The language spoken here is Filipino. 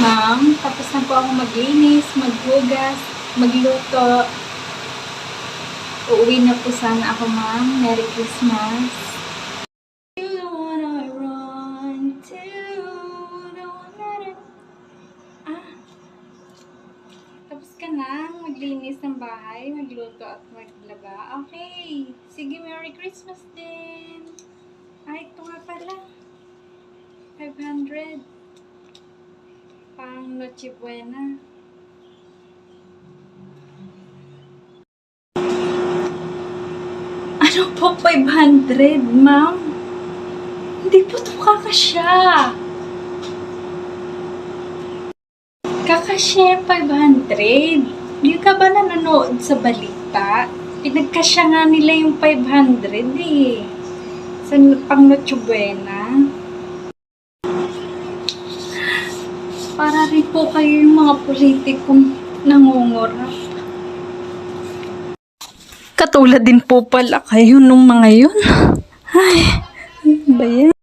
ma'am. Tapos na po ako maglinis, maghugas, magluto. Uuwi na po sana ako, ma'am. Merry Christmas. Tapos ka na maglinis ng bahay, magluto at maglaba. Okay. Sige, Merry Christmas din. Ay, ito nga pala. 500. Pang Noche Buena. Ano po 500, ma'am? Hindi po ito kakasya. Kakasya 500. Hindi ka ba nanonood sa balita? Pinagkasya nga nila yung 500 eh. Sa pang Noche Buena. Para rin po kayo yung mga politikong nangungurap. Katulad din po pala kayo nung mga yun. Ay, ano ba yan?